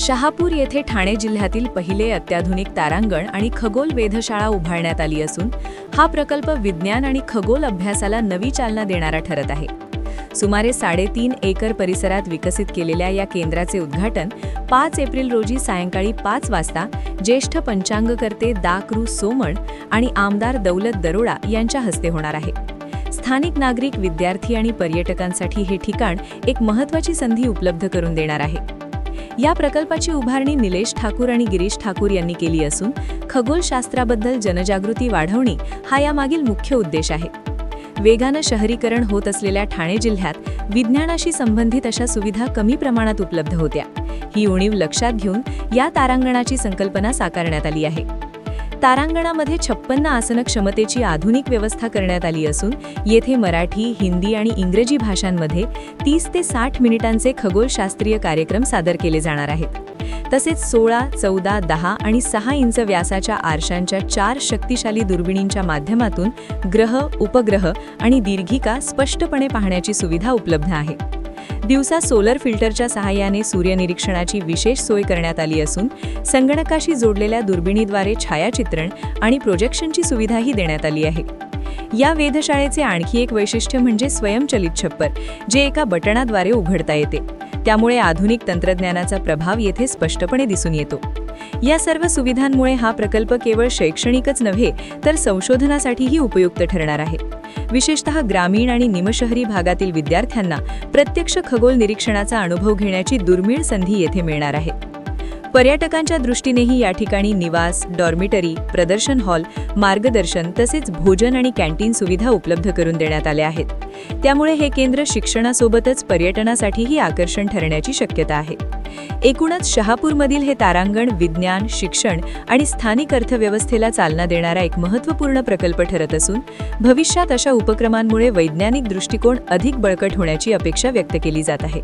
शहापूर येथे ठाणे जिल्ह्यातील पहिले अत्याधुनिक तारांगण आणि खगोल वेधशाळा उभारण्यात आली असून हा प्रकल्प विज्ञान आणि खगोल अभ्यासाला नवी चालना देणारा ठरत आहे. सुमारे 3.5 एकर परिसरात विकसित केलेल्या या केंद्राचे उद्घाटन 5 एप्रिल रोजी सायंकाळी 5 वाजता ज्येष्ठ पंचांगकर्ते दा.कृ. सोमण आणि आमदार दौलत दरोडा यांच्या हस्ते होणार आहे. स्थानिक नागरिक, विद्यार्थी आणि पर्यटकांसाठी हे ठिकाण एक महत्त्वाची संधी उपलब्ध करून देणार आहे. या प्रकल्पाची उभारणी निलेश ठाकूर आणि गिरीश ठाकूर यांनी केली असून खगोलशास्त्राबद्दल जनजागृती वाढवणे हा यामागील मुख्य उद्देश आहे. वेगानं शहरीकरण होत असलेल्या ठाणे जिल्ह्यात विज्ञानाशी संबंधित अशा सुविधा कमी प्रमाणात उपलब्ध होत्या. ही उणीव लक्षात घेऊन या तारांगणाची संकल्पना साकारण्यात आली आहे. तारांगणामध्ये 56 आसन क्षमतेची आधुनिक व्यवस्था करण्यात आली असून येथे मराठी, हिंदी आणि इंग्रजी भाषांमध्ये 30 ते 60 मिनिटांचे खगोलशास्त्रीय कार्यक्रम सादर केले जाणार आहेत. तसेच 16, 14, 10 आणि 6 इंच व्यासाच्या आरशांच्या 4 शक्तिशाली दुर्बिणींच्या माध्यमातून ग्रह, उपग्रह आणि दीर्घिका स्पष्टपणे पाहण्याची सुविधा उपलब्ध आहे. दिवसा सोलर फिल्टरच्या सहाय्याने सूर्यनिरीक्षणाची विशेष सोय करण्यात आली असून संगणकाशी जोडलेल्या दुर्बिणीद्वारे छायाचित्रण आणि प्रोजेक्शनची सुविधाही देण्यात आली आहे. या वेधशाळेचे आणखी एक वैशिष्ट्य म्हणजे स्वयंचलित छप्पर, जे एका बटणाद्वारे उघडता येते. त्यामुळे आधुनिक तंत्रज्ञानाचा प्रभाव येथे स्पष्टपणे दिसून येतो. या सर्व सुविधांमुळे हा प्रकल्प केवळ शैक्षणिकच नव्हे तर संशोधनासाठीही उपयुक्त ठरणार आहे. विशेषतः ग्रामीण आणि निमशहरी भागातील विद्यार्थ्यांना प्रत्यक्ष खगोल निरीक्षणाचा अनुभव घेण्याची दुर्मिळ संधी येथे मिळणार आहे. पर्यटकांच्या दृष्टीनेही या ठिकाणी निवास, डॉर्मिटरी, प्रदर्शन हॉल, मार्गदर्शन तसेच भोजन आणि कॅन्टीन सुविधा उपलब्ध करून देण्यात आल्या आहेत. त्यामुळे हे केंद्र शिक्षणासोबतच पर्यटनासाठीही आकर्षण ठरण्याची शक्यता आहे. एकूणच शहापूरमधील हे तारांगण विज्ञान, शिक्षण आणि स्थानिक अर्थव्यवस्थेला चालना देणारा एक महत्त्वपूर्ण प्रकल्प ठरत असून भविष्यात अशा उपक्रमांमुळे वैज्ञानिक दृष्टिकोन अधिक बळकट होण्याची अपेक्षा व्यक्त केली जात आहे.